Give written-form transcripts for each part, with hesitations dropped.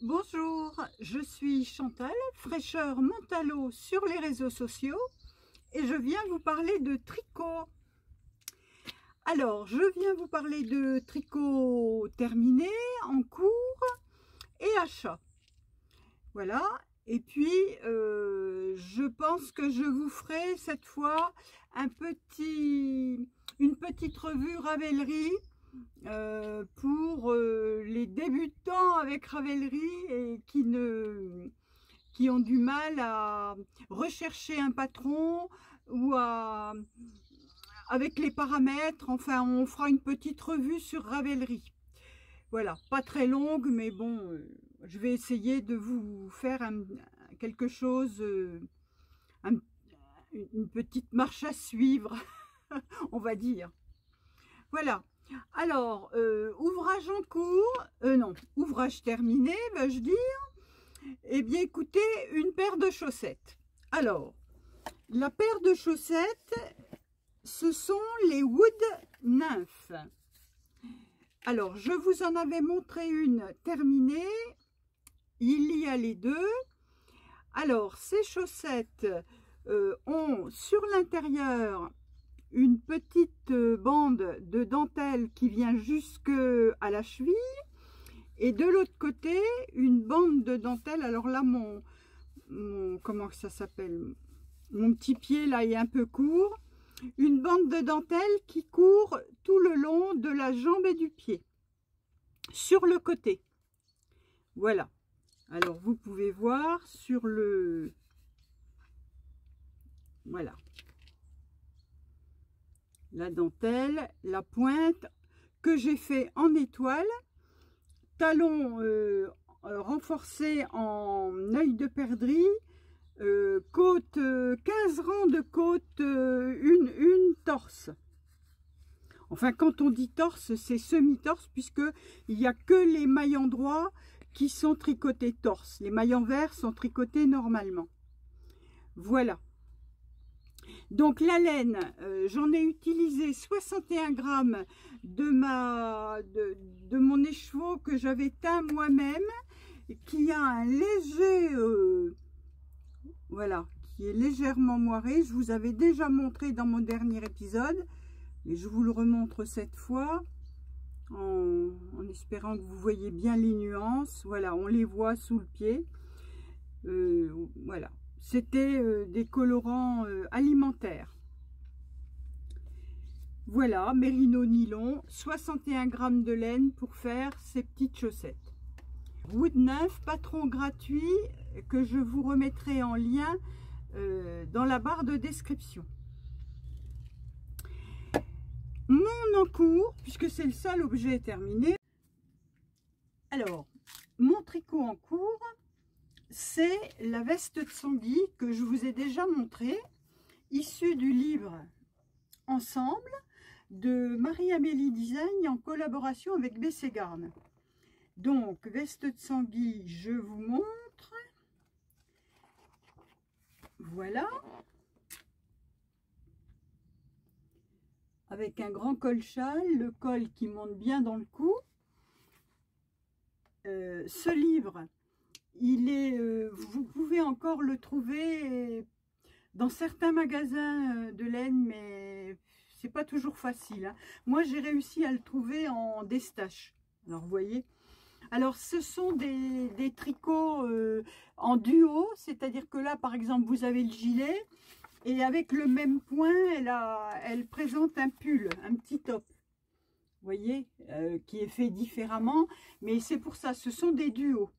Bonjour, je suis Chantal, fraîcheur Mentalo sur les réseaux sociaux et je viens vous parler de tricot. Alors, je viens vous parler de tricot terminé, en cours et achat. Voilà, et puis je pense que je vous ferai cette fois une petite revue Ravelry pour les débutants avec Ravelry et qui ont du mal à rechercher un patron ou avec les paramètres. Enfin, on fera une petite revue sur Ravelry. Voilà, pas très longue, mais bon, je vais essayer de vous faire quelque chose, une petite marche à suivre, on va dire. Voilà. Alors, ouvrage en cours, non, ouvrage terminé, vais-je dire. Eh bien, écoutez, une paire de chaussettes. Alors, la paire de chaussettes, ce sont les Wood Nymph. Alors, je vous en avais montré une terminée. Il y a les deux. Alors, ces chaussettes ont sur l'intérieur une petite bande de dentelle qui vient jusque à la cheville et de l'autre côté une bande de dentelle. Alors là, comment ça s'appelle, mon petit pied là est un peu court. Une bande de dentelle qui court tout le long de la jambe et du pied sur le côté. Voilà. Alors vous pouvez voir sur le, voilà, la dentelle, la pointe que j'ai fait en étoile, talon renforcé en œil de perdrix, côte, 15 rangs de côte, une torse. Enfin, quand on dit torse, c'est semi-torse, puisqu'il n'y a que les mailles endroits qui sont tricotés torse. Les mailles envers sont tricotés normalement. Voilà. Donc la laine, j'en ai utilisé 61 grammes de mon écheveau que j'avais teint moi-même, qui a un léger, voilà, qui est légèrement moiré. Je vous avais déjà montré dans mon dernier épisode, mais je vous le remontre cette fois, en espérant que vous voyez bien les nuances. Voilà, on les voit sous le pied. Voilà. C'était des colorants alimentaires. Voilà, mérino nylon, 61 grammes de laine pour faire ces petites chaussettes. Wood Nymph, patron gratuit que je vous remettrai en lien dans la barre de description. Mon encours, puisque c'est le seul objet terminé. Alors, mon tricot en cours, c'est la veste de Tanguy que je vous ai déjà montré, issue du livre Ensemble de Marie-Amélie Design en collaboration avec BC Garn. Donc, veste de Tanguy, je vous montre. Voilà. Avec un grand col châle, le col qui monte bien dans le cou. Ce livre, il est, vous pouvez encore le trouver dans certains magasins de laine, mais c'est pas toujours facile, hein. Moi, j'ai réussi à le trouver en destache. Alors, vous voyez. Alors, ce sont des tricots en duo, c'est-à-dire que là, par exemple, vous avez le gilet et avec le même point, elle présente un pull, un petit top. Vous voyez, qui est fait différemment, mais c'est pour ça, ce sont des duos.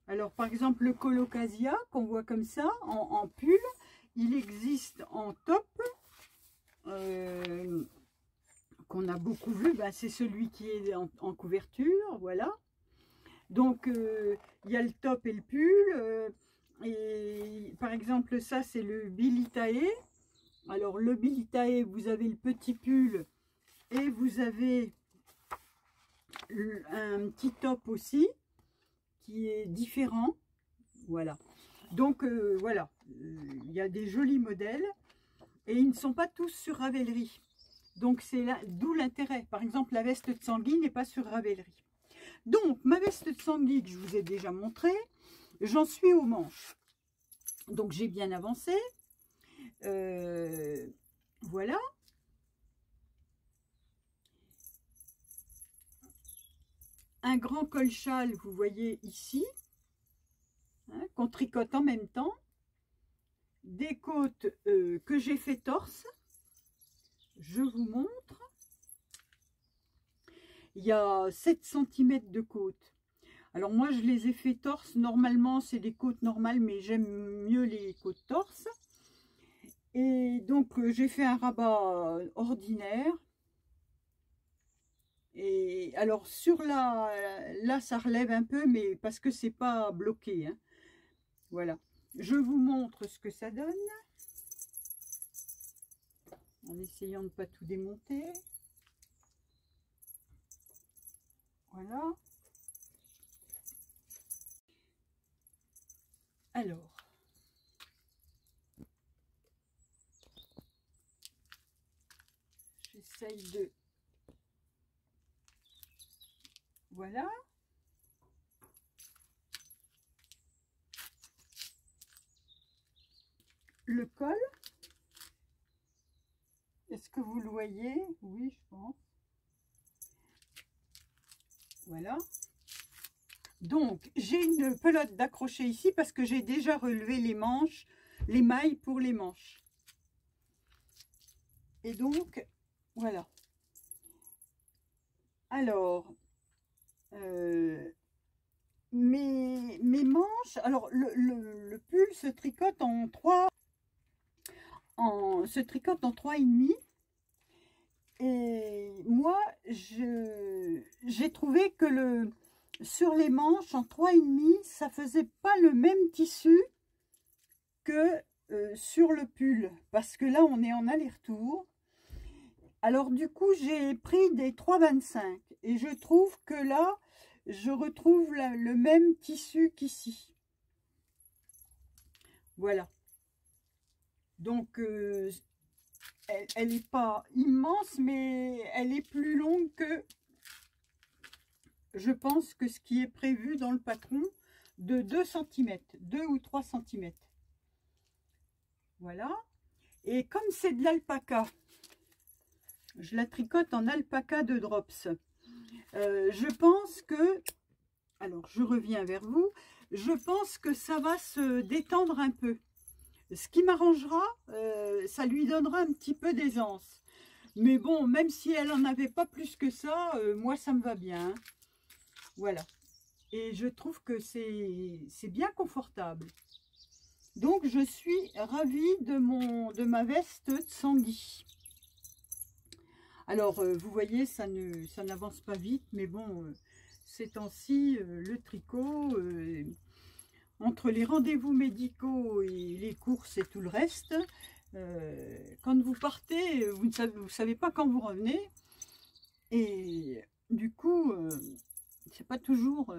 Alors, par exemple, le colocasia, qu'on voit comme ça, en pull, il existe en top, qu'on a beaucoup vu, ben, c'est celui qui est en couverture, voilà. Donc, il y a le top et le pull, et par exemple, ça, c'est le Bilitae. Alors, le Bilitae, vous avez le petit pull, et vous avez un petit top aussi, qui est différent. Voilà. Donc, voilà. Il y a des jolis modèles. Et ils ne sont pas tous sur Ravelry. Donc, c'est là, d'où l'intérêt. Par exemple, la veste de Tanguy n'est pas sur Ravelry. Donc, ma veste de sanglier que je vous ai déjà montré, j'en suis aux manches. Donc, j'ai bien avancé. Voilà. Un grand col-châle, vous voyez ici, hein, qu'on tricote en même temps. Des côtes que j'ai fait torse. Je vous montre. Il y a 7 cm de côte. Alors moi, je les ai fait torse. Normalement, c'est des côtes normales, mais j'aime mieux les côtes torse. Et donc, j'ai fait un rabat ordinaire. Et alors, sur là, ça relève un peu, mais parce que c'est pas bloqué, hein. Voilà. Je vous montre ce que ça donne. En essayant de ne pas tout démonter. Voilà. Alors. J'essaye de... Voilà. Le col. Est-ce que vous le voyez? Oui, je pense. Voilà. Donc, j'ai une pelote d'accrocher ici parce que j'ai déjà relevé les manches, les mailles pour les manches. Et donc, voilà. Alors, mes manches, alors le pull se tricote en 3, se tricote en 3,5. Et moi, j'ai trouvé que sur les manches en 3,5, ça faisait pas le même tissu que sur le pull. Parce que là, on est en aller-retour. Alors du coup, j'ai pris des 3,25. Et je trouve que là, je retrouve le même tissu qu'ici. Voilà. Donc, elle n'est pas immense, mais elle est plus longue que, je pense, que ce qui est prévu dans le patron, de 2 cm, 2 ou 3 cm. Voilà. Et comme c'est de l'alpaca, je la tricote en alpaca de Drops. Je pense que, alors je reviens vers vous, je pense que ça va se détendre un peu. Ce qui m'arrangera, ça lui donnera un petit peu d'aisance. Mais bon, même si elle n'en avait pas plus que ça, moi ça me va bien. Voilà. Et je trouve que c'est bien confortable. Donc je suis ravie de ma veste de Sanguy. Alors vous voyez, ça n'avance pas vite, mais bon, ces temps-ci, le tricot, entre les rendez-vous médicaux et les courses et tout le reste, quand vous partez, vous ne savez pas quand vous revenez. Et du coup, c'est pas toujours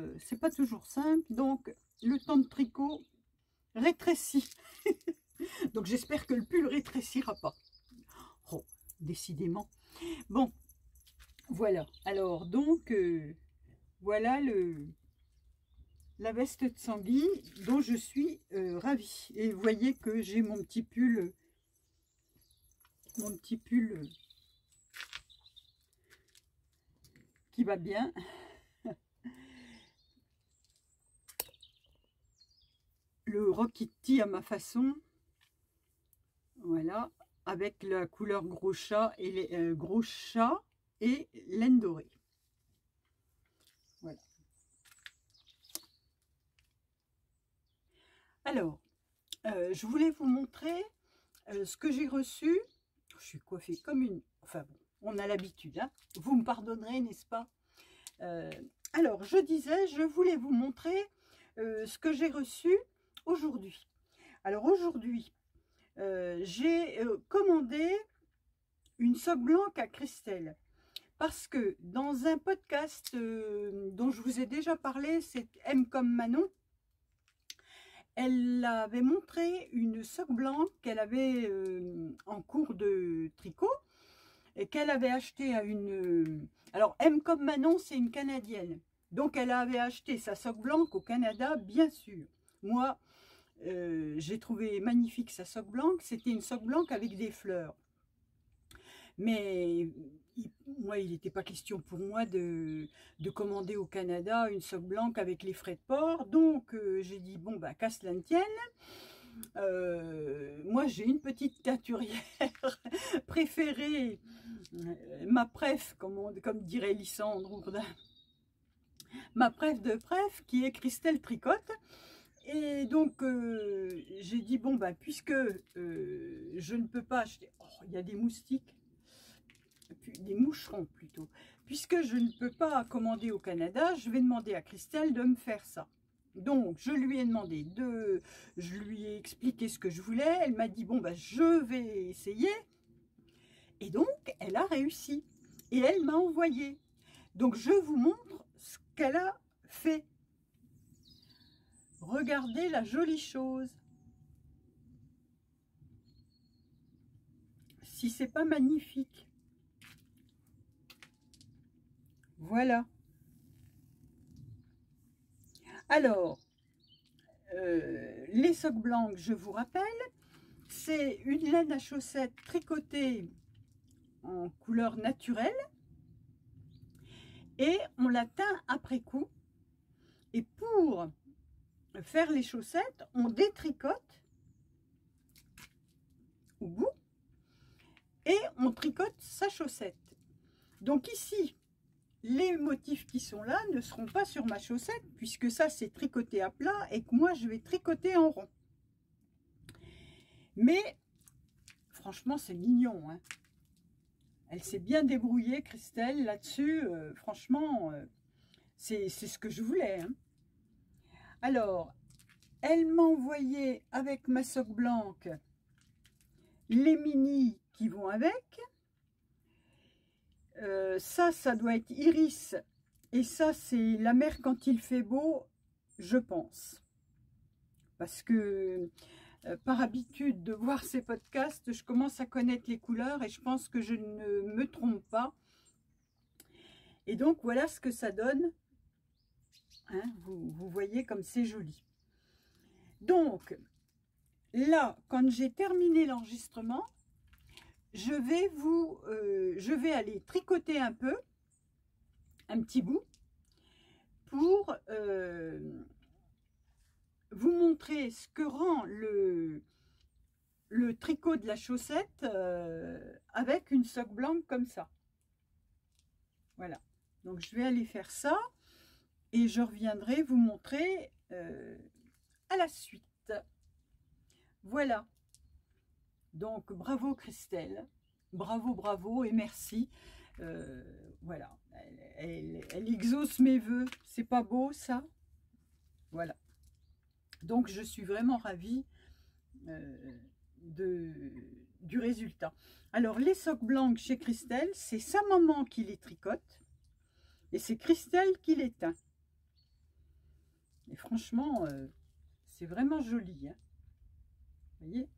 simple. Donc, le temps de tricot rétrécit. Donc, j'espère que le pull rétrécira pas. Oh, décidément. Bon, voilà. Alors, donc, voilà la veste de Sanguy dont je suis ravie. Et vous voyez que j'ai mon petit pull qui va bien. Le Rokiti à ma façon. Voilà, avec la couleur gros chat et les gros chat et laine dorée. Voilà. Alors, je voulais vous montrer ce que j'ai reçu. Je suis coiffée comme une... Enfin bon, on a l'habitude, hein. Vous me pardonnerez, n'est-ce pas? Alors, je disais, je voulais vous montrer ce que j'ai reçu aujourd'hui. Alors aujourd'hui, j'ai commandé une soque blanche à Christelle. Parce que dans un podcast dont je vous ai déjà parlé, c'est M comme Manon, elle avait montré une soque blanche qu'elle avait en cours de tricot et qu'elle avait acheté à une... alors M comme Manon, c'est une Canadienne. Donc elle avait acheté sa sock blanche au Canada, bien sûr. Moi, j'ai trouvé magnifique sa sock blanche. C'était une sock blanche avec des fleurs. Mais moi, il n'était pas question pour moi de commander au Canada une sock blanche avec les frais de port. Donc j'ai dit, bon, bah, qu'à cela ne tienne. Moi, j'ai une petite teinturière préférée, ma préf, comme dirait Lysandre Ourdin, ma préf de préf, qui est Christelle Tricotte. Et donc, j'ai dit, bon, bah, puisque je ne peux pas acheter... Oh, il y a des moustiques, des moucherons plutôt. Puisque je ne peux pas commander au Canada, je vais demander à Christelle de me faire ça. Donc, je lui ai demandé je lui ai expliqué ce que je voulais. Elle m'a dit, bon, bah, je vais essayer. Et donc, elle a réussi. Et elle m'a envoyé. Donc, je vous montre ce qu'elle a fait. Regardez la jolie chose. Si c'est pas magnifique. Voilà. Alors, les socks blancs, je vous rappelle, c'est une laine à chaussettes tricotée en couleur naturelle et on la teint après coup. Et pour faire les chaussettes, on détricote au bout et on tricote sa chaussette. Donc ici, les motifs qui sont là ne seront pas sur ma chaussette puisque ça c'est tricoté à plat et que moi je vais tricoter en rond. Mais franchement c'est mignon, hein. Elle s'est bien débrouillée, Christelle, là-dessus. Franchement, c'est ce que je voulais, hein. Alors, elle m'a envoyé avec ma sock blanche les mini qui vont avec. Ça doit être Iris. Et ça, c'est la mer quand il fait beau, je pense. Parce que par habitude de voir ces podcasts, je commence à connaître les couleurs et je pense que je ne me trompe pas. Et donc, voilà ce que ça donne. Hein, vous voyez comme c'est joli. Donc, là, quand j'ai terminé l'enregistrement, je vais aller tricoter un petit bout, pour vous montrer ce que rend le tricot de la chaussette avec une sock blanche comme ça. Voilà. Donc, je vais aller faire ça et je reviendrai vous montrer à la suite. Voilà. Donc, bravo Christelle. Bravo, bravo et merci. Voilà. Elle exauce mes vœux. C'est pas beau ça? Voilà. Donc, je suis vraiment ravie du résultat. Alors, les socks blancs chez Christelle, c'est sa maman qui les tricote et c'est Christelle qui les teint. Et franchement, c'est vraiment joli, hein. Vous voyez?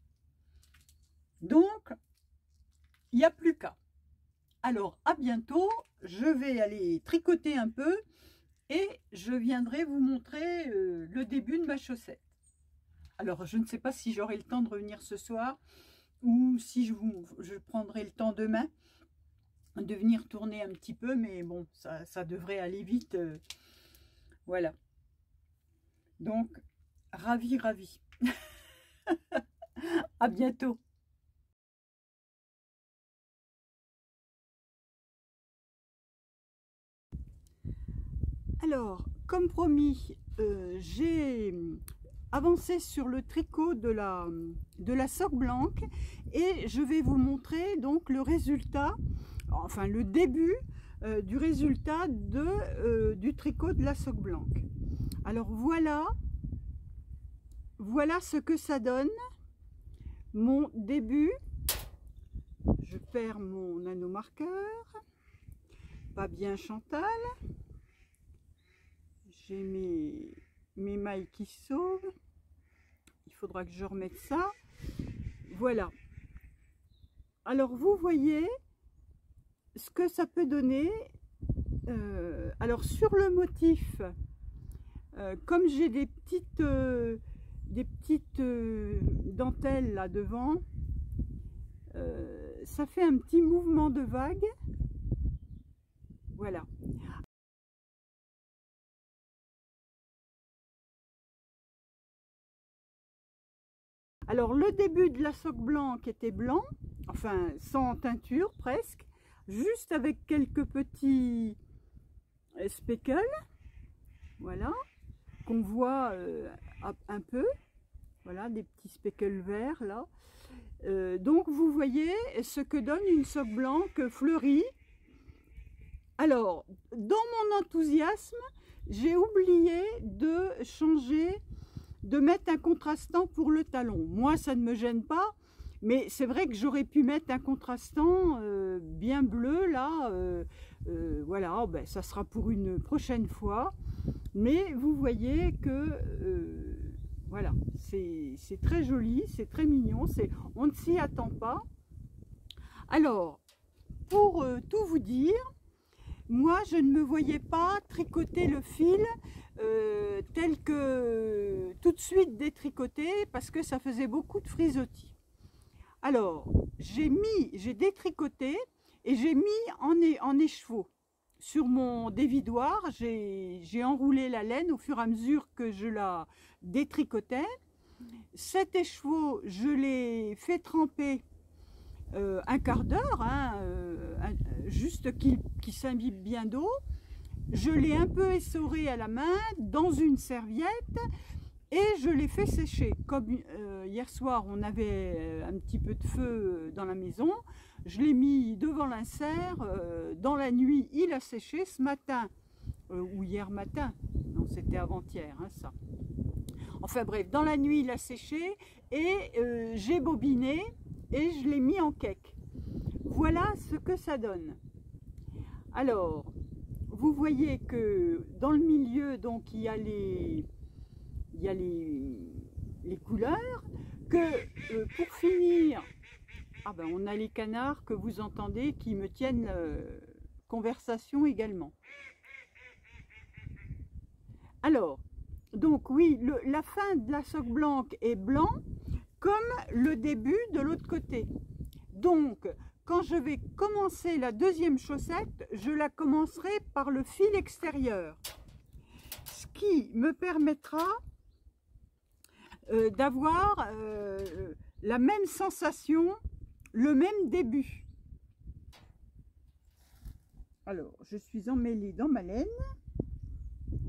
Donc, il n'y a plus qu'à. Alors, à bientôt. Je vais aller tricoter un peu et je viendrai vous montrer le début de ma chaussette. Alors, je ne sais pas si j'aurai le temps de revenir ce soir ou si je prendrai le temps demain de venir tourner un petit peu, mais bon, ça devrait aller vite. Voilà. Donc, ravi. À bientôt. Alors, comme promis, j'ai avancé sur le tricot de la sock blanche et je vais vous montrer donc le résultat, enfin le début du résultat du tricot de la sock blanche. Alors voilà ce que ça donne, mon début. Je perds mon nano marqueur, pas bien Chantal. J'ai mes mailles qui sauvent. Il faudra que je remette ça. Voilà. Alors, vous voyez ce que ça peut donner Alors sur le motif, comme j'ai des petites dentelles là devant, ça fait un petit mouvement de vague. Voilà. Alors le début de la soque blanche était blanc, enfin sans teinture presque, juste avec quelques petits speckles, voilà, qu'on voit un peu, voilà, des petits speckles verts là. Donc vous voyez ce que donne une soque blanche fleurie. Alors, dans mon enthousiasme, j'ai oublié de changer, de mettre un contrastant pour le talon. Moi, ça ne me gêne pas, mais c'est vrai que j'aurais pu mettre un contrastant bien bleu, là. Voilà, ben, ça sera pour une prochaine fois. Mais vous voyez que, voilà, c'est très joli, c'est très mignon, on ne s'y attend pas. Alors, pour tout vous dire, moi, je ne me voyais pas tricoter le fil tel que tout de suite détricoté parce que ça faisait beaucoup de frisottis. Alors, j'ai détricoté et j'ai mis en écheveau. Sur mon dévidoir, j'ai enroulé la laine au fur et à mesure que je la détricotais. Cet écheveau, je l'ai fait tremper un quart d'heure, hein, juste qu'il s'imbibe bien d'eau. Je l'ai un peu essoré à la main dans une serviette et je l'ai fait sécher. Comme hier soir on avait un petit peu de feu dans la maison, je l'ai mis devant l'insert, dans la nuit il a séché. Ce matin, ou hier matin, non c'était avant-hier, hein, ça. Enfin bref, dans la nuit il a séché et j'ai bobiné et je l'ai mis en cake. Voilà ce que ça donne. Alors, vous voyez que dans le milieu, donc il y a les couleurs, que pour finir, ah ben, on a les canards que vous entendez qui me tiennent conversation également. Alors, donc oui, la fin de la soque blanche est blanc, comme le début de l'autre côté. Donc, quand je vais commencer la deuxième chaussette, je la commencerai par le fil extérieur. Ce qui me permettra d'avoir la même sensation, le même début. Alors, je suis emmêlée dans ma laine.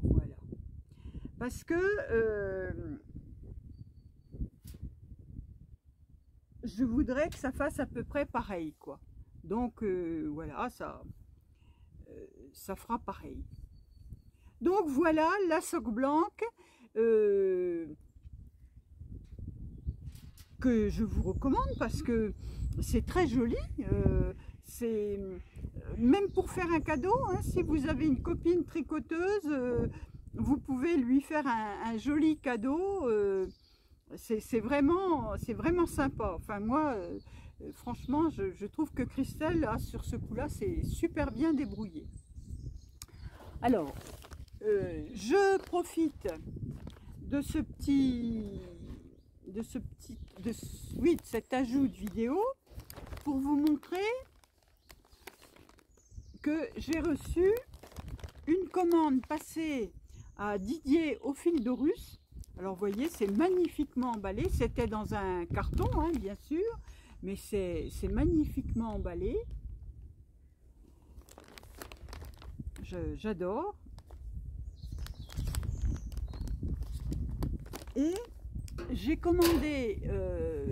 Voilà. Parce que je voudrais que ça fasse à peu près pareil, quoi. Donc voilà, ça fera pareil. Donc voilà la soque blanche que je vous recommande parce que c'est très joli. C'est même pour faire un cadeau, hein, si vous avez une copine tricoteuse, vous pouvez lui faire un joli cadeau. C'est vraiment sympa. Enfin moi, franchement, je trouve que Christelle, là, sur ce coup-là, c'est super bien débrouillé. Alors, je profite de cet ajout de vidéo pour vous montrer que j'ai reçu une commande passée à Didier au fil d'Horus. Alors vous voyez, c'est magnifiquement emballé. C'était dans un carton, hein, bien sûr, mais c'est magnifiquement emballé. J'adore. Et j'ai commandé,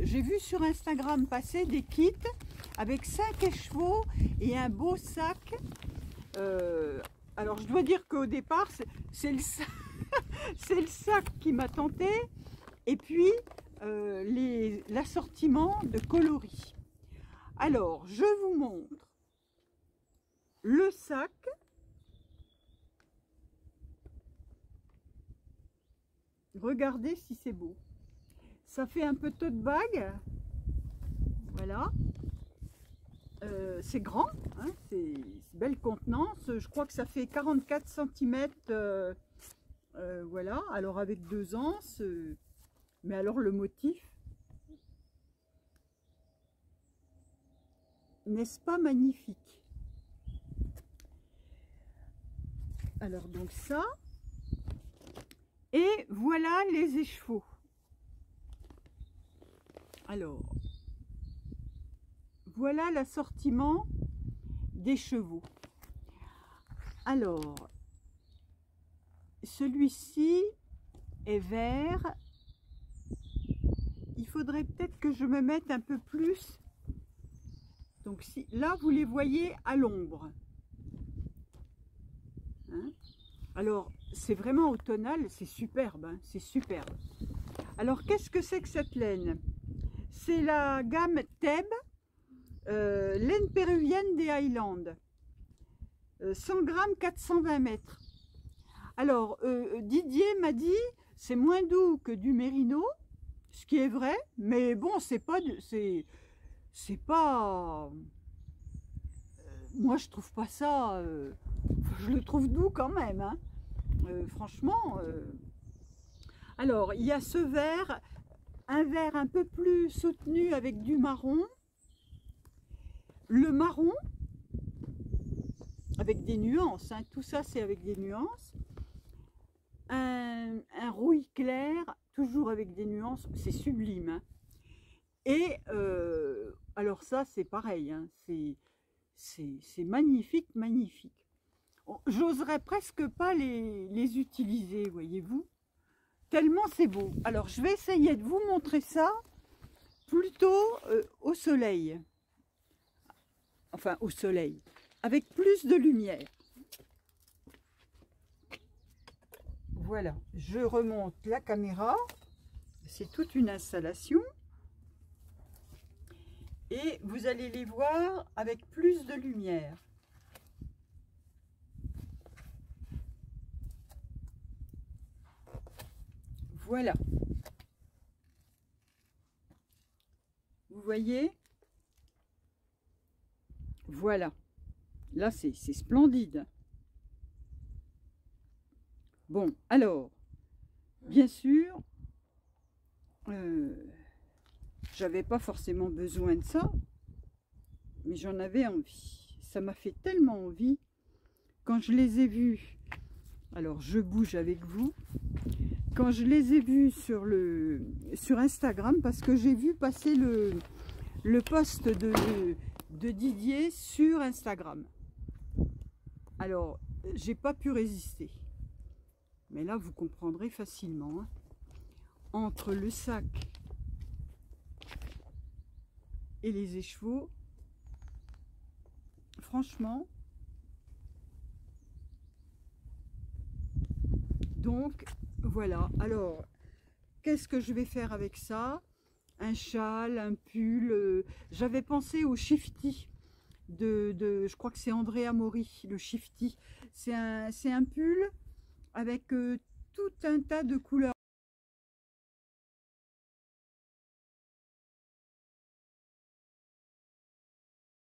j'ai vu sur Instagram passer des kits avec 5 écheveaux et un beau sac. Alors je dois dire qu'au départ, c'est le sac. C'est le sac qui m'a tenté, et puis l'assortiment de coloris. Alors, je vous montre le sac. Regardez si c'est beau. Ça fait un peu tote bag. Voilà. c'est grand, hein, c'est belle contenance. Je crois que ça fait 44 cm. Voilà, alors avec 2 anses. Mais alors le motif, n'est-ce pas magnifique? Alors donc ça. Et voilà les écheveaux. Alors, voilà l'assortiment des chevaux. Alors, celui-ci est vert. Il faudrait peut-être que je me mette un peu plus. Donc si, là, vous les voyez à l'ombre. Hein? Alors, c'est vraiment automnal, c'est superbe, hein, c'est superbe. Alors, qu'est-ce que c'est que cette laine? C'est la gamme Thèbes, laine péruvienne des Highlands. 100 grammes, 420 mètres. Alors, Didier m'a dit, c'est moins doux que du mérino, ce qui est vrai, mais bon, c'est pas... moi, je trouve pas ça... je le trouve doux quand même, hein. Franchement... Alors, il y a ce vert, un vert un peu plus soutenu avec du marron. Le marron, avec des nuances, hein, tout ça c'est avec des nuances. Un rouille clair, toujours avec des nuances, c'est sublime. Hein. Et alors ça c'est pareil, hein, c'est magnifique, magnifique. J'oserais presque pas les utiliser, voyez-vous. Tellement c'est beau. Alors je vais essayer de vous montrer ça plutôt au soleil. Enfin au soleil, avec plus de lumière. Voilà, je remonte la caméra. C'est toute une installation. Et vous allez les voir avec plus de lumière. Voilà. Vous voyez? Voilà. Là, c'est splendide. Bon, alors, bien sûr, j'avais pas forcément besoin de ça, mais j'en avais envie. Ça m'a fait tellement envie. Quand je les ai vus, alors je bouge avec vous, quand je les ai vus sur Instagram, parce que j'ai vu passer le post de Didier sur Instagram. Alors, j'ai pas pu résister. Mais là, vous comprendrez facilement. Hein. Entre le sac et les écheveaux, franchement. Donc, voilà. Alors, qu'est-ce que je vais faire avec ça? Un châle, un pull. J'avais pensé au Shifty. Je crois que c'est Andrea Mori, le Shifty. C'est un pull avec tout un tas de couleurs.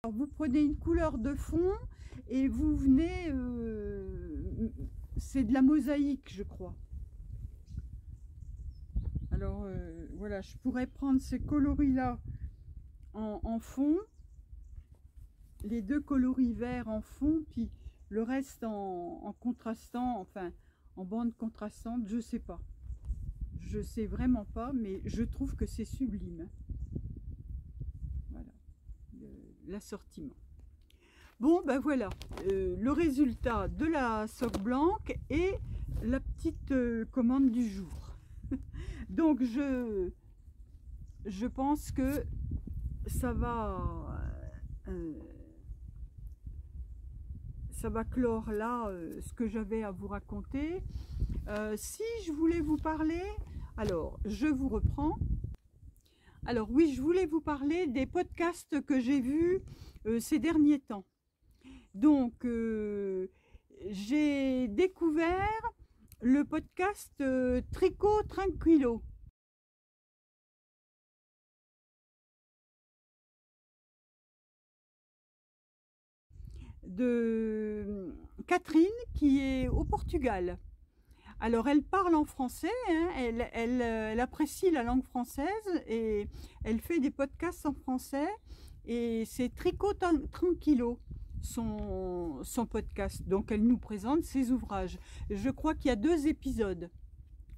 Alors, vous prenez une couleur de fond et vous venez... c'est de la mosaïque, je crois. Alors, voilà, je pourrais prendre ces coloris-là en fond. Les deux coloris verts en fond, puis le reste en contrastant, enfin en bande contrastante, je sais pas. Je sais vraiment pas, mais je trouve que c'est sublime. Voilà, l'assortiment. Bon, ben voilà, le résultat de la soque blanche et la petite commande du jour. Donc je pense que ça va clore là ce que j'avais à vous raconter. Si je voulais vous parler, alors je vous reprends. Alors oui, je voulais vous parler des podcasts que j'ai vus ces derniers temps. Donc j'ai découvert le podcast Tricot Tranquillo. de Catherine qui est au Portugal. Alors elle parle en français, hein, elle apprécie la langue française et elle fait des podcasts en français et c'est Tricot Tranquillo son podcast. Donc elle nous présente ses ouvrages. Je crois qu'il y a 2 épisodes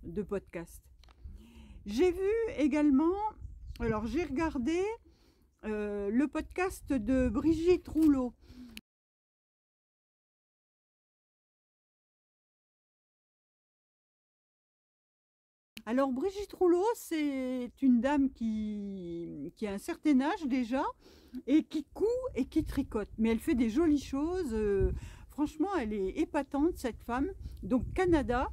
de podcast. J'ai vu également, alors j'ai regardé le podcast de Brigitte Rouleau. Alors Brigitte Rouleau, c'est une dame qui a un certain âge déjà et qui coud et qui tricote. Mais elle fait des jolies choses. Franchement, elle est épatante cette femme. Donc Canada,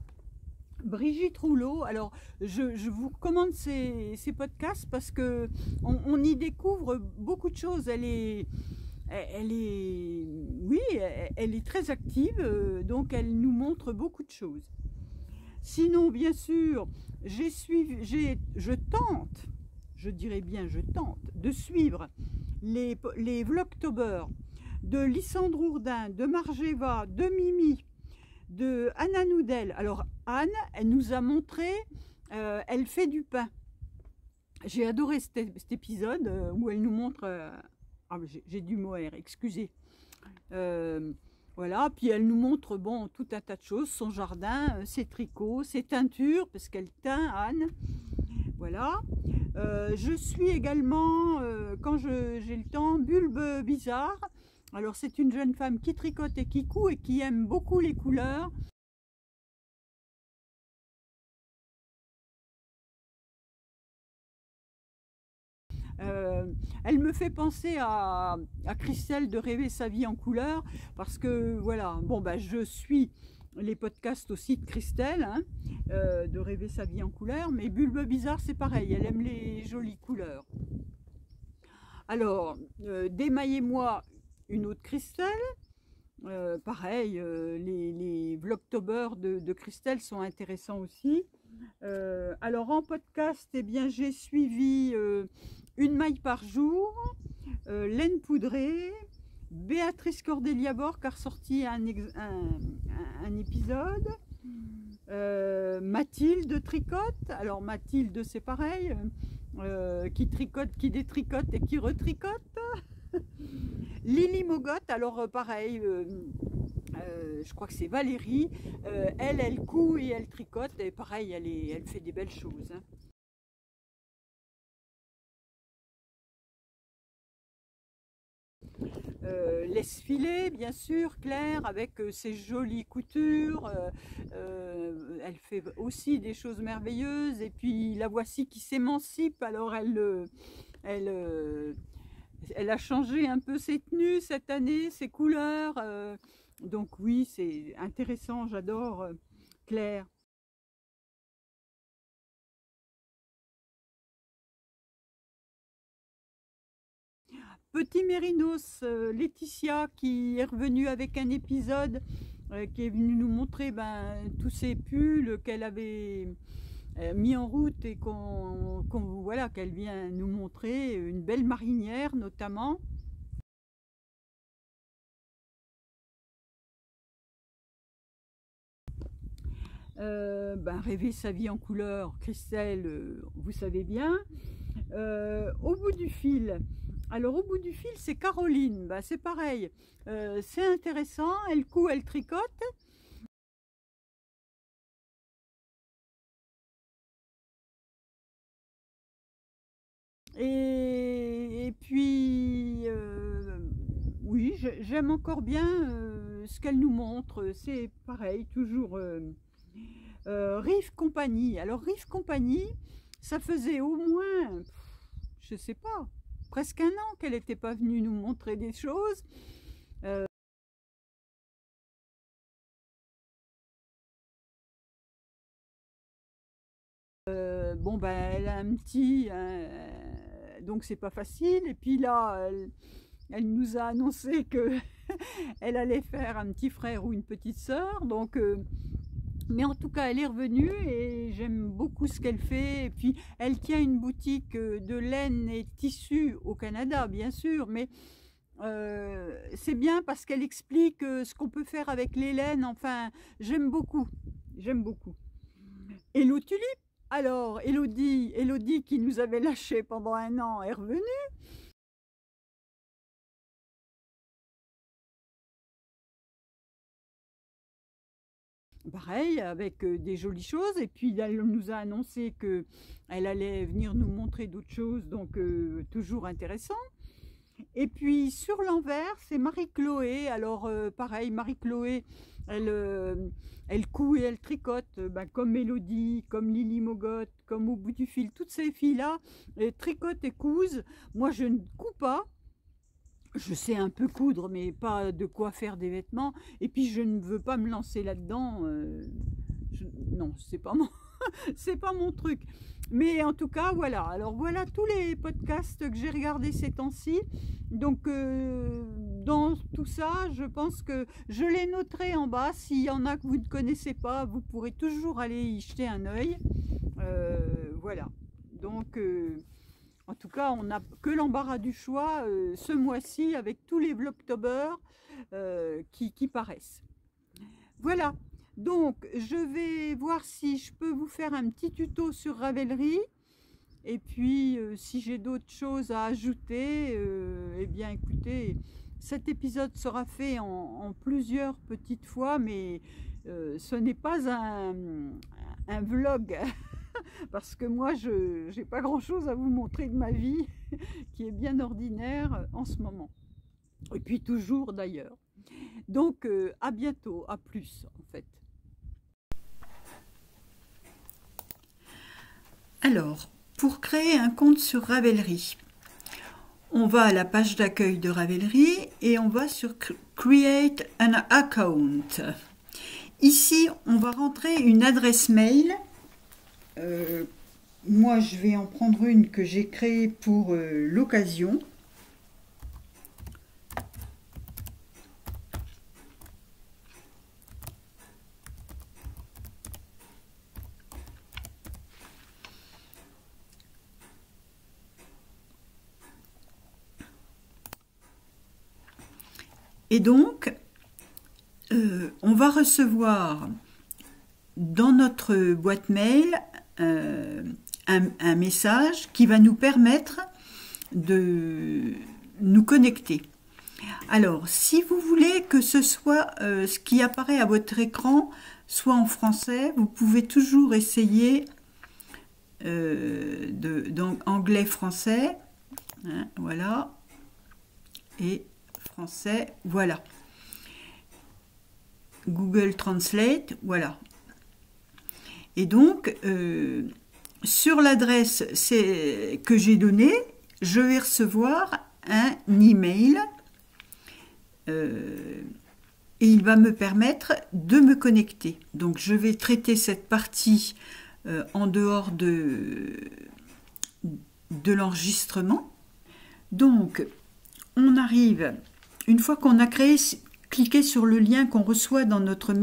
Brigitte Rouleau. Alors je vous recommande ces podcasts parce que on y découvre beaucoup de choses. Elle est très active, donc elle nous montre beaucoup de choses. Sinon, bien sûr, je tente de suivre les Vlogtober de Lysandre Ourdin, de Margeva, de Mimi, de Anna Noudel. Alors Anne, elle nous a montré, elle fait du pain. J'ai adoré cet épisode où elle nous montre... j'ai du mohair, excusez. Voilà, puis elle nous montre bon, tout un tas de choses, son jardin, ses tricots, ses teintures, parce qu'elle teint, Anne. Voilà. Je suis également, quand j'ai le temps, Bulbe Bizarre. Alors c'est une jeune femme qui tricote et qui coud et qui aime beaucoup les couleurs. Elle me fait penser à Christelle de Rêver sa vie en couleur parce que voilà, bon bah je suis les podcasts aussi de Christelle hein, de Rêver sa vie en couleur, mais Bulbe Bizarre c'est pareil, elle aime les jolies couleurs. Alors Démaillez-moi une autre Christelle, pareil, les Vlogtober de Christelle sont intéressants aussi. Alors en podcast, eh bien j'ai suivi Une maille par jour, Laine Poudrée, Béatrice Cordélia-Bord qui a ressorti un épisode, Mathilde tricote. Alors Mathilde c'est pareil, qui tricote, qui détricote et qui retricote. Lily Mogotte, alors pareil, je crois que c'est Valérie, elle coud et elle tricote et pareil elle fait des belles choses hein. Laisse filer bien sûr Claire avec ses jolies coutures, elle fait aussi des choses merveilleuses et puis la voici qui s'émancipe. Alors elle a changé un peu ses tenues cette année, ses couleurs, donc oui c'est intéressant, j'adore Claire. Petit Mérinos, Laetitia qui est revenue avec un épisode qui est venu nous montrer tous ces pulls qu'elle avait mis en route et voilà, qu'elle vient nous montrer, une belle marinière notamment. Rêver sa vie en couleur, Christelle, vous savez bien. Au bout du fil, alors au bout du fil c'est Caroline, c'est pareil, c'est intéressant, elle coud, elle tricote. Et puis oui, j'aime encore bien ce qu'elle nous montre, c'est pareil, toujours Rive Compagnie. Alors Rive Compagnie, ça faisait au moins, je sais pas, presque un an qu'elle n'était pas venue nous montrer des choses. Elle a un petit, donc c'est pas facile. Et puis là, elle nous a annoncé que elle allait faire un petit frère ou une petite sœur. Donc mais en tout cas elle est revenue et j'aime beaucoup ce qu'elle fait. Et puis elle tient une boutique de laine et tissu au Canada bien sûr, mais c'est bien parce qu'elle explique ce qu'on peut faire avec les laines. Enfin, j'aime beaucoup. J'aime beaucoup. Hello Tulipe. Alors, Elodie qui nous avait lâchés pendant un an est revenue. Pareil, avec des jolies choses. Et puis, elle nous a annoncé qu'elle allait venir nous montrer d'autres choses. Donc, toujours intéressant. Et puis, sur l'envers, c'est Marie-Chloé. Alors, pareil, Marie-Chloé, elle coud et elle tricote, comme Mélodie, comme Lily Mogotte, comme Au bout du fil. Toutes ces filles-là, tricotent et cousent. Moi, je ne couds pas. Je sais un peu coudre, mais pas de quoi faire des vêtements. Et puis, je ne veux pas me lancer là-dedans. Non, c'est pas mon, c'est pas mon truc. Mais en tout cas, voilà. Alors, voilà tous les podcasts que j'ai regardés ces temps-ci. Donc, dans tout ça, je pense que je les noterai en bas. S'il y en a que vous ne connaissez pas, vous pourrez toujours aller y jeter un œil. Voilà. Donc... en tout cas, on n'a que l'embarras du choix ce mois-ci avec tous les Vlogtober qui paraissent. Voilà, donc je vais voir si je peux vous faire un petit tuto sur Ravelry. Et puis, si j'ai d'autres choses à ajouter, eh bien écoutez, cet épisode sera fait en plusieurs petites fois, mais ce n'est pas un vlog. Parce que moi, je n'ai pas grand-chose à vous montrer de ma vie, qui est bien ordinaire en ce moment. Et puis toujours d'ailleurs. Donc, à bientôt, à plus en fait. Alors, pour créer un compte sur Ravelry, on va à la page d'accueil de Ravelry et on va sur Create an Account. Ici, on va rentrer une adresse mail. Moi, je vais en prendre une que j'ai créée pour l'occasion. Et donc, on va recevoir dans notre boîte mail un message qui va nous permettre de nous connecter. Alors, si vous voulez que ce soit ce qui apparaît à votre écran soit en français, vous pouvez toujours essayer donc anglais-français, hein, voilà, et français, voilà. Google Translate, voilà. Et donc, sur l'adresse que j'ai donnée, je vais recevoir un email et il va me permettre de me connecter. Donc, je vais traiter cette partie en dehors de l'enregistrement. Donc, on arrive, une fois qu'on a cliqué sur le lien qu'on reçoit dans notre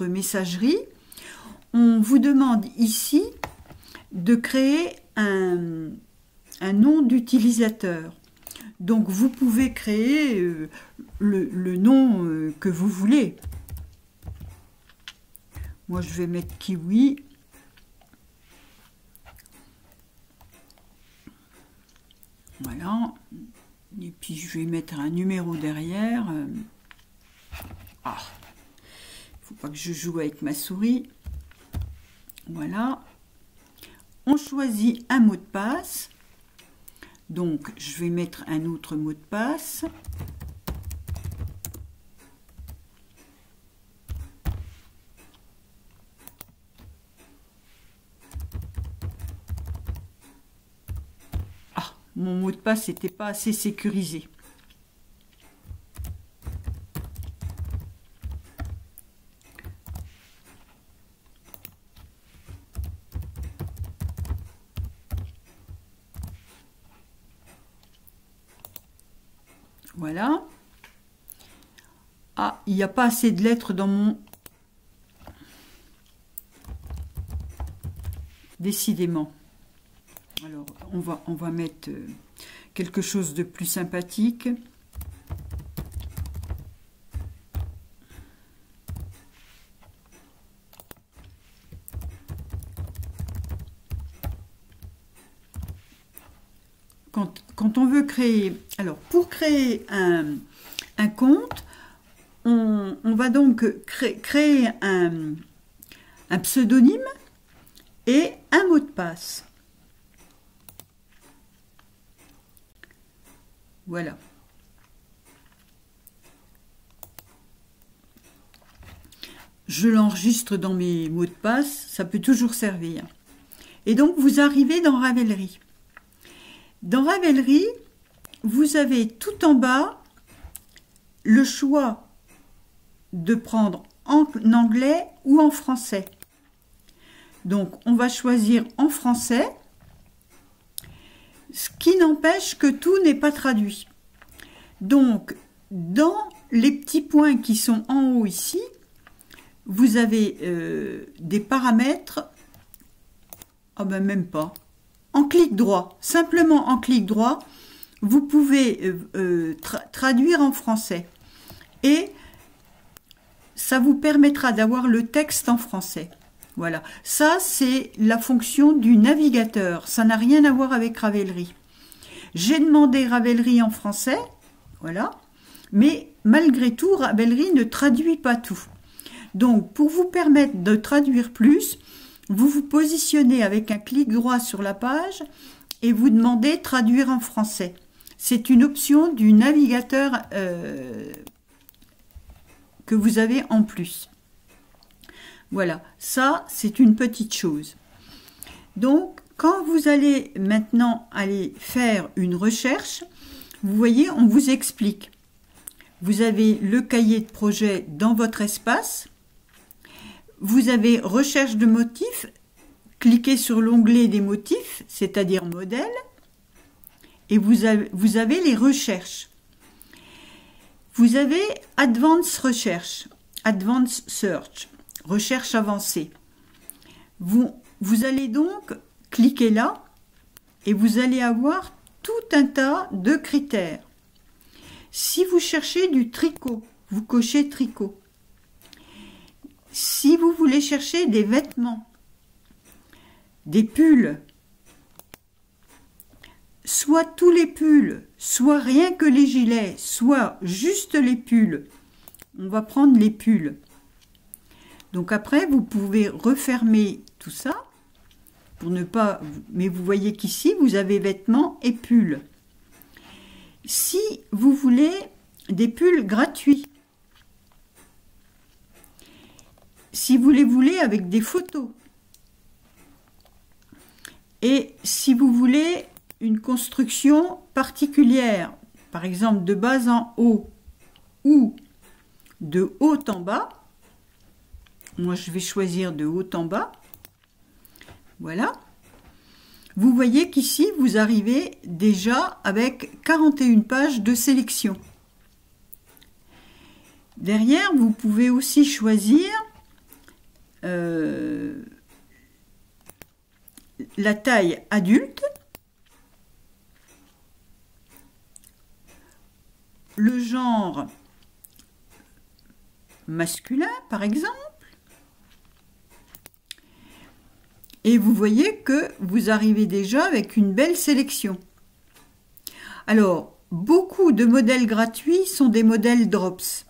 messagerie, on vous demande ici de créer un nom d'utilisateur. Donc, vous pouvez créer le nom que vous voulez. Moi, je vais mettre Kiwi. Voilà. Et puis, je vais mettre un numéro derrière. Ah, il ne faut pas que je joue avec ma souris. Voilà. On choisit un mot de passe. Donc, je vais mettre un autre mot de passe. Ah, mon mot de passe n'était pas assez sécurisé. Voilà. Ah, il n'y a pas assez de lettres dans mon... Décidément. Alors, on va mettre quelque chose de plus sympathique. quand on veut créer... Alors, pour créer un compte, on va donc créer un pseudonyme et un mot de passe. Voilà. Je l'enregistre dans mes mots de passe, ça peut toujours servir. Et donc, vous arrivez dans Ravelry. Dans Ravelry, vous avez tout en bas le choix de prendre en anglais ou en français. Donc, on va choisir en français, ce qui n'empêche que tout n'est pas traduit. Donc, dans les petits points qui sont en haut ici, vous avez des paramètres, ah ben même pas, en clic droit, simplement en clic droit, vous pouvez traduire en français et ça vous permettra d'avoir le texte en français. Voilà, ça c'est la fonction du navigateur, ça n'a rien à voir avec Ravelry. J'ai demandé Ravelry en français, voilà, mais malgré tout, Ravelry ne traduit pas tout. Donc, pour vous permettre de traduire plus, vous vous positionnez avec un clic droit sur la page et vous demandez traduire en français. C'est une option du navigateur que vous avez en plus. Voilà, ça c'est une petite chose. Donc, quand vous allez maintenant aller faire une recherche, vous voyez, on vous explique. Vous avez le cahier de projet dans votre espace. Vous avez recherche de motifs, cliquez sur l'onglet des motifs, c'est-à-dire modèle, et vous avez les recherches. Vous avez Advanced Research, Advanced Search, recherche avancée. Vous allez donc cliquer là et vous allez avoir tout un tas de critères. Si vous cherchez du tricot, vous cochez tricot. Si vous voulez chercher des vêtements, des pulls, soit tous les pulls, soit rien que les gilets, soit juste les pulls, on va prendre les pulls. Donc après, vous pouvez refermer tout ça, pour ne pas... Mais vous voyez qu'ici, vous avez vêtements et pulls. Si vous voulez des pulls gratuits, si vous les voulez avec des photos, et si vous voulez une construction particulière, par exemple de bas en haut ou de haut en bas, moi je vais choisir de haut en bas, voilà, vous voyez qu'ici vous arrivez déjà avec 41 pages de sélection. Derrière, vous pouvez aussi choisir la taille adulte, le genre masculin par exemple, et vous voyez que vous arrivez déjà avec une belle sélection. Alors, beaucoup de modèles gratuits sont des modèles drops.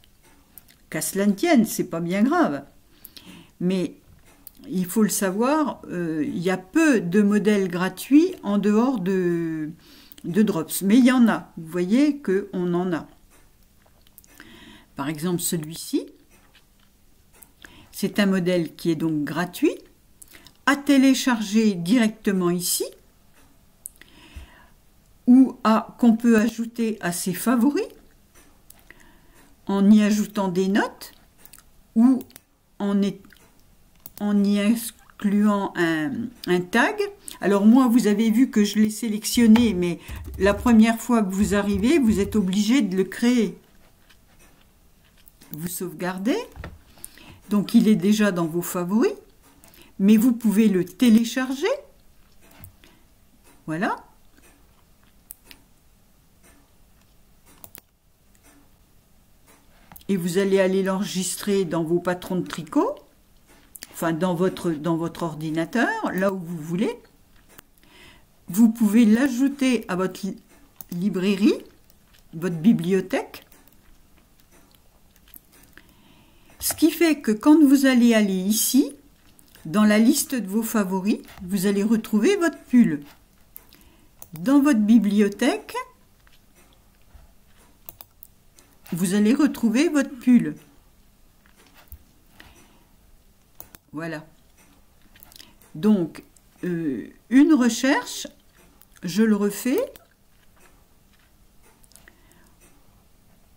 Qu'à cela ne tienne, c'est pas bien grave. Mais il faut le savoir, il y a peu de modèles gratuits en dehors de drops. Mais il y en a, vous voyez qu'on en a. Par exemple, celui-ci, c'est un modèle qui est donc gratuit, à télécharger directement ici, ou qu'on peut ajouter à ses favoris, en y ajoutant des notes, ou en y incluant un tag. Alors moi, vous avez vu que je l'ai sélectionné, mais la première fois que vous arrivez, vous êtes obligé de le créer. Vous sauvegardez. Donc il est déjà dans vos favoris, mais vous pouvez le télécharger. Voilà. Et vous allez aller l'enregistrer dans vos patrons de tricot, enfin dans votre ordinateur, là où vous voulez. vous pouvez l'ajouter à votre librairie, votre bibliothèque. Ce qui fait que quand vous allez aller ici, dans la liste de vos favoris, vous allez retrouver votre pull. Dans votre bibliothèque, vous allez retrouver votre pull. Voilà. Donc, une recherche, je le refais.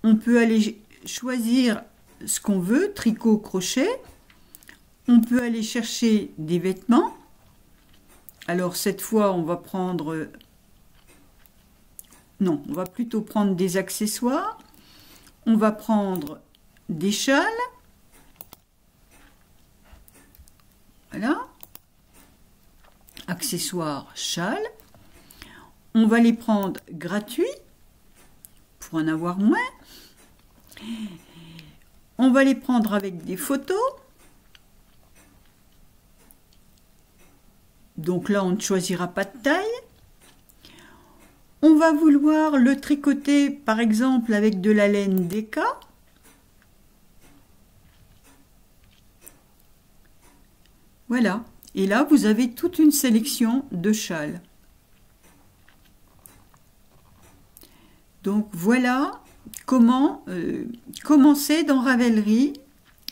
On peut aller choisir ce qu'on veut, tricot, crochet. On peut aller chercher des vêtements. Alors, cette fois, on va prendre... Non, on va plutôt prendre des accessoires. On va prendre des châles. Voilà. Accessoires, châles. On va les prendre gratuits pour en avoir moins. On va les prendre avec des photos. Donc là, on ne choisira pas de taille. On va vouloir le tricoter, par exemple, avec de la laine DK. Voilà. Et là, vous avez toute une sélection de châles. Donc voilà comment commencer dans Ravelry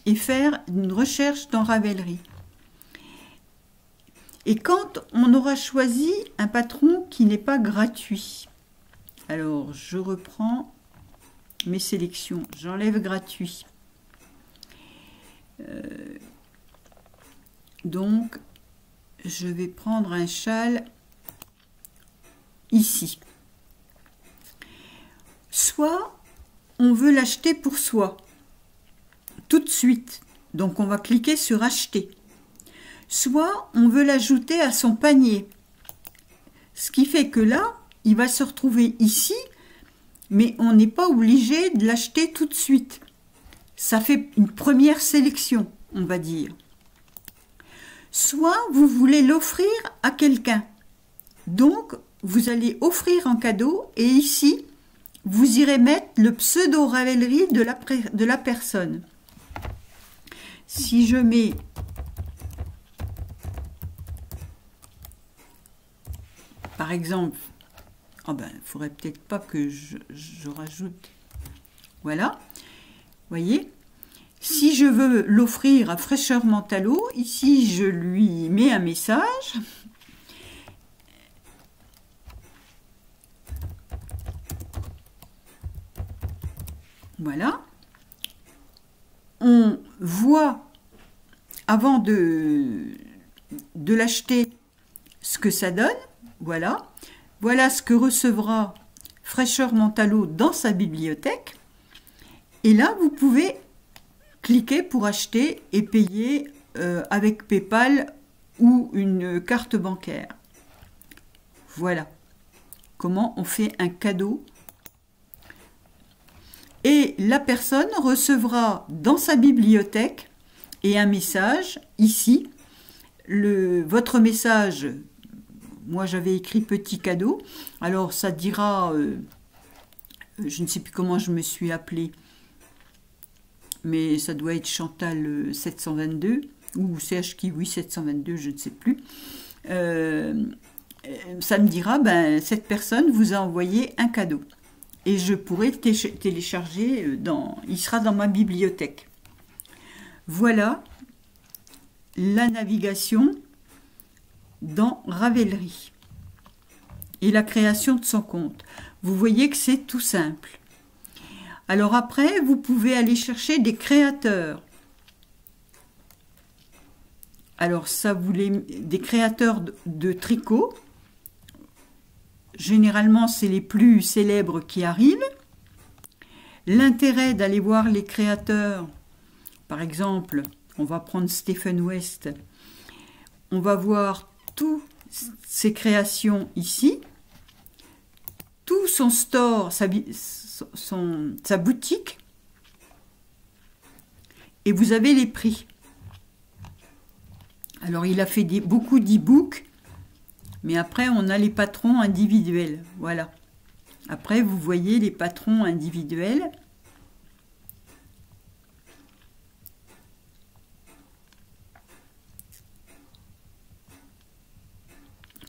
et faire une recherche dans Ravelry. Et quand on aura choisi un patron qui n'est pas gratuit, alors je reprends mes sélections, j'enlève gratuit. Donc je vais prendre un châle ici. Soit on veut l'acheter pour soi tout de suite, donc on va cliquer sur acheter. Soit on veut l'ajouter à son panier, ce qui fait que là il va se retrouver ici, mais on n'est pas obligé de l'acheter tout de suite. Ça fait une première sélection, on va dire. Soit vous voulez l'offrir à quelqu'un, donc vous allez offrir en cadeau et ici vous irez mettre le pseudo Ravelry de la personne. Si je mets par exemple, oh ben, il ne faudrait peut-être pas que je rajoute, voilà, voyez, si je veux l'offrir à Fraîcheur Mentalo, ici je lui mets un message. Voilà. On voit, avant de l'acheter, ce que ça donne. Voilà. Voilà ce que recevra Fraîcheur Mentalo dans sa bibliothèque. Et là, vous pouvez cliquer pour acheter et payer avec PayPal ou une carte bancaire. Voilà comment on fait un cadeau. Et la personne recevra dans sa bibliothèque et un message ici. Votre message, moi j'avais écrit petit cadeau, alors ça dira, je ne sais plus comment je me suis appelée, mais ça doit être Chantal 722 ou CH Kiwi 722, je ne sais plus. Ça me dira, ben, cette personne vous a envoyé un cadeau. Et je pourrai télécharger, il sera dans ma bibliothèque. Voilà la navigation dans Ravelry et la création de son compte. Vous voyez que c'est tout simple. Alors après, vous pouvez aller chercher des créateurs. Alors ça, des créateurs de tricot. Généralement, c'est les plus célèbres qui arrivent. L'intérêt d'aller voir les créateurs, par exemple, on va prendre Stephen West, on va voir toutes ses créations ici, tout son store, sa boutique, et vous avez les prix. Alors, il a fait beaucoup d'e-books, Mais après, on a les patrons individuels. Voilà. Après, vous voyez les patrons individuels.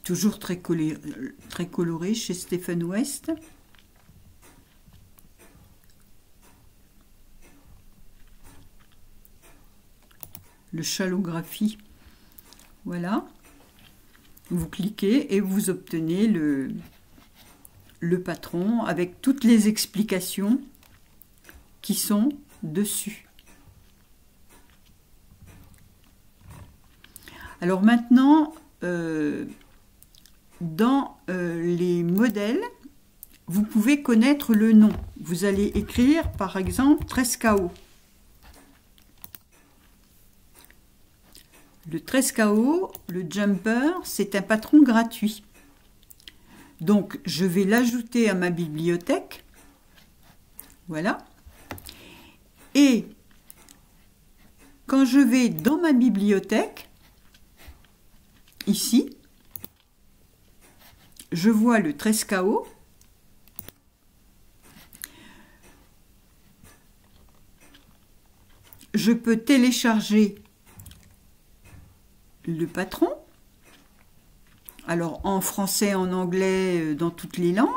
Toujours très coloré chez Stephen West. Le Chalographie. Voilà. Vous cliquez et vous obtenez le patron avec toutes les explications qui sont dessus. Alors maintenant, dans les modèles, vous pouvez connaître le nom. Vous allez écrire par exemple 13KO. Le 13KO, le jumper, c'est un patron gratuit. Donc, je vais l'ajouter à ma bibliothèque. Voilà. Et quand je vais dans ma bibliothèque, ici, je vois le 13KO. Je peux télécharger le patron, alors en français, en anglais, dans toutes les langues.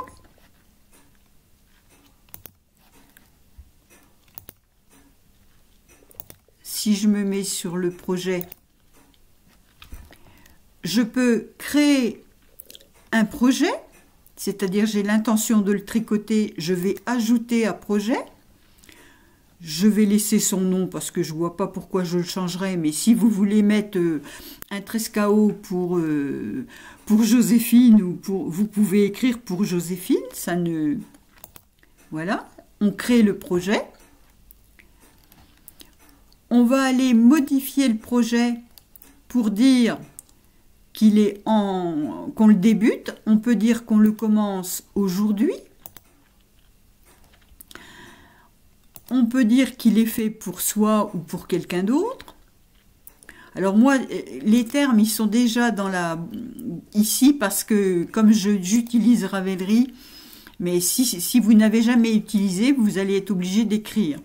Si je me mets sur le projet, je peux créer un projet, c'est-à-dire j'ai l'intention de le tricoter, je vais ajouter à projet. Je vais laisser son nom parce que je ne vois pas pourquoi je le changerais, mais si vous voulez mettre un 13KO pour Joséphine, ou vous pouvez écrire pour Joséphine, ça ne... Voilà, on crée le projet. On va aller modifier le projet pour dire qu'il est qu'on le débute. On peut dire qu'on le commence aujourd'hui. On peut dire qu'il est fait pour soi ou pour quelqu'un d'autre. Alors moi, les termes, ils sont déjà ici parce que comme j'utilise Ravelry, mais si vous n'avez jamais utilisé, vous allez être obligé d'écrire.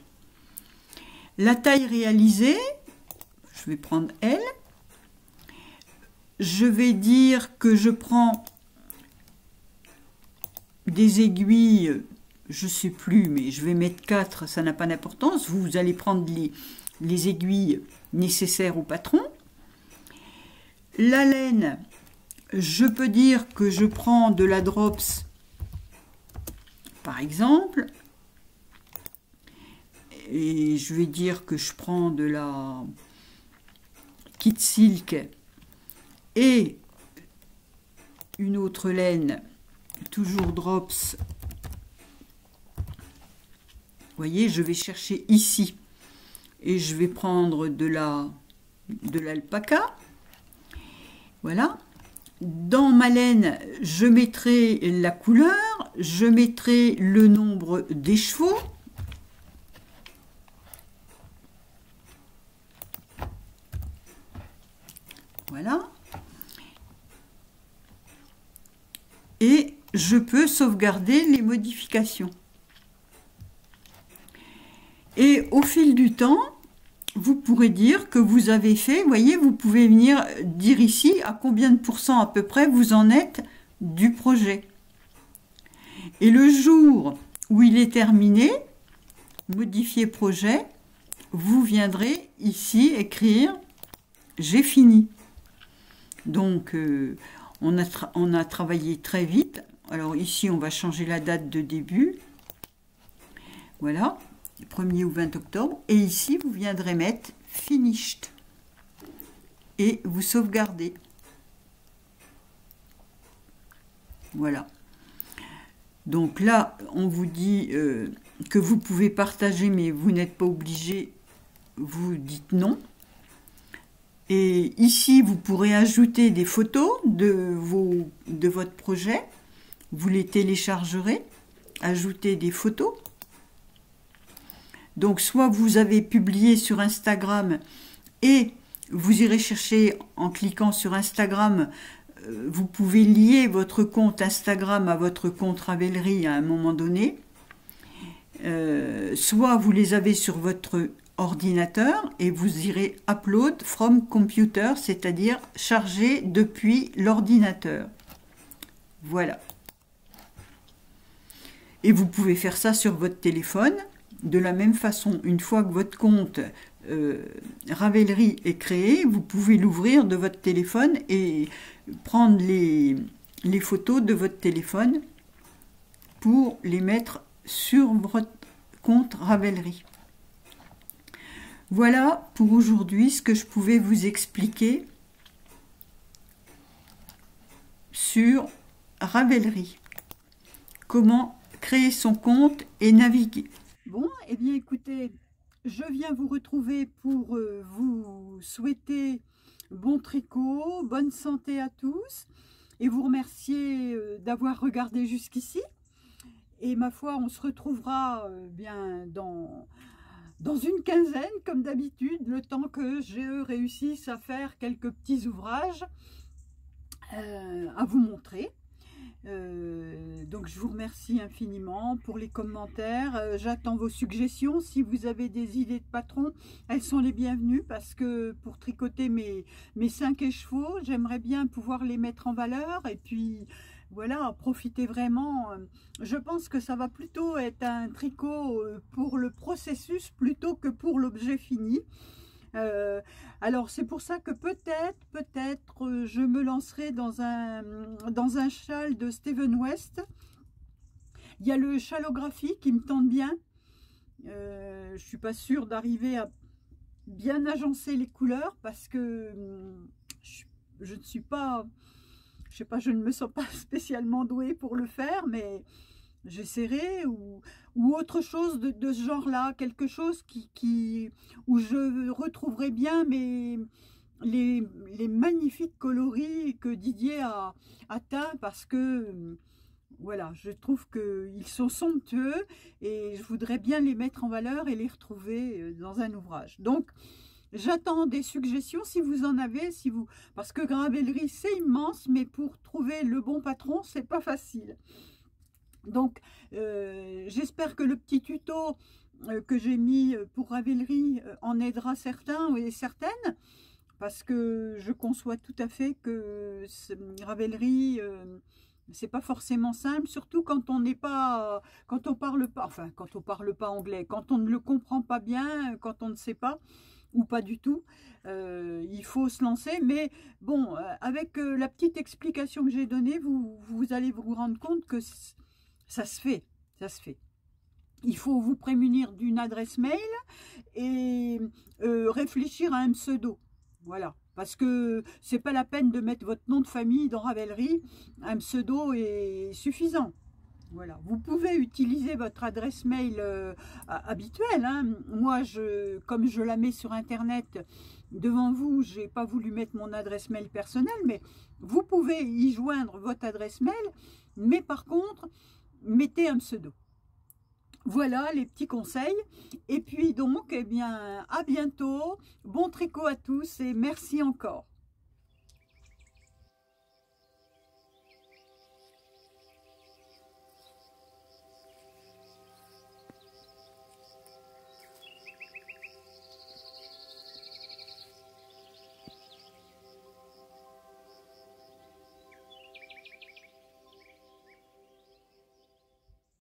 La taille réalisée, je vais prendre L. Je vais dire que je prends des aiguilles, je ne sais plus, mais je vais mettre 4, ça n'a pas d'importance. Vous allez prendre les aiguilles nécessaires au patron. La laine, je peux dire que je prends de la drops, par exemple. Et je vais dire que je prends de la Kit Silk et une autre laine, toujours drops. Vous voyez, je vais chercher ici et je vais prendre de l'alpaca. Voilà. Dans ma laine, je mettrai la couleur, je mettrai le nombre des chevaux. Voilà. Et je peux sauvegarder les modifications. Et au fil du temps, vous pourrez dire que vous avez fait, vous voyez, vous pouvez venir dire ici à combien de pourcents à peu près vous en êtes du projet. Et le jour où il est terminé, modifier projet, vous viendrez ici écrire « J'ai fini ». Donc, on a travaillé très vite. Alors ici, on va changer la date de début. Voilà. 1er ou 20 octobre, et ici vous viendrez mettre finished et vous sauvegardez. Voilà. Donc là, on vous dit que vous pouvez partager, mais vous n'êtes pas obligé, vous dites non. Et ici, vous pourrez ajouter des photos de votre projet. Vous les téléchargerez, ajouter des photos. Donc, soit vous avez publié sur Instagram et vous irez chercher en cliquant sur Instagram vous pouvez lier votre compte Instagram à votre compte Ravelry à un moment donné. Soit vous les avez sur votre ordinateur et vous irez upload from computer, c'est-à-dire charger depuis l'ordinateur. Voilà. Et vous pouvez faire ça sur votre téléphone. De la même façon, une fois que votre compte Ravelry est créé, vous pouvez l'ouvrir de votre téléphone et prendre les photos de votre téléphone pour les mettre sur votre compte Ravelry. Voilà pour aujourd'hui ce que je pouvais vous expliquer sur Ravelry. Comment créer son compte et naviguer. Bon, eh bien écoutez, je viens vous retrouver pour vous souhaiter bon tricot, bonne santé à tous et vous remercier d'avoir regardé jusqu'ici. Et ma foi, on se retrouvera bien dans une quinzaine, comme d'habitude, le temps que je réussisse à faire quelques petits ouvrages à vous montrer. Donc je vous remercie infiniment pour les commentaires. J'attends vos suggestions. Si vous avez des idées de patrons, elles sont les bienvenues parce que pour tricoter mes 5 écheveaux, j'aimerais bien pouvoir les mettre en valeur et puis voilà, profiter vraiment. Je pense que ça va plutôt être un tricot pour le processus plutôt que pour l'objet fini. Alors c'est pour ça que peut-être je me lancerai dans un châle de Steven West. Il y a le chalographie qui me tente bien. Je suis pas sûre d'arriver à bien agencer les couleurs parce que je ne suis pas, je sais pas, je ne me sens pas spécialement douée pour le faire, mais j'essaierai ou autre chose de ce genre-là, quelque chose où je retrouverai bien les magnifiques coloris que Didier a atteints parce que voilà, je trouve qu'ils sont somptueux et je voudrais bien les mettre en valeur et les retrouver dans un ouvrage. Donc, j'attends des suggestions si vous en avez, parce que Ravelry c'est immense, mais pour trouver le bon patron, c'est pas facile. Donc, j'espère que le petit tuto que j'ai mis pour Ravelry en aidera certains et certaines, parce que je conçois tout à fait que Ravelry, c'est pas forcément simple, surtout quand on n'est pas, quand on parle pas anglais, quand on ne le comprend pas bien, quand on ne sait pas, ou pas du tout, il faut se lancer. Mais bon, avec la petite explication que j'ai donnée, vous allez vous rendre compte que ça se fait, ça se fait. Il faut vous prémunir d'une adresse mail et réfléchir à un pseudo. Voilà, parce que c'est pas la peine de mettre votre nom de famille dans Ravelry, un pseudo est suffisant. Voilà, vous pouvez utiliser votre adresse mail habituelle. Hein. Moi, comme je la mets sur Internet devant vous, j'ai pas voulu mettre mon adresse mail personnelle, mais vous pouvez y joindre votre adresse mail, mais par contre, mettez un pseudo. Voilà les petits conseils. Et puis donc, eh bien, à bientôt. Bon tricot à tous et merci encore.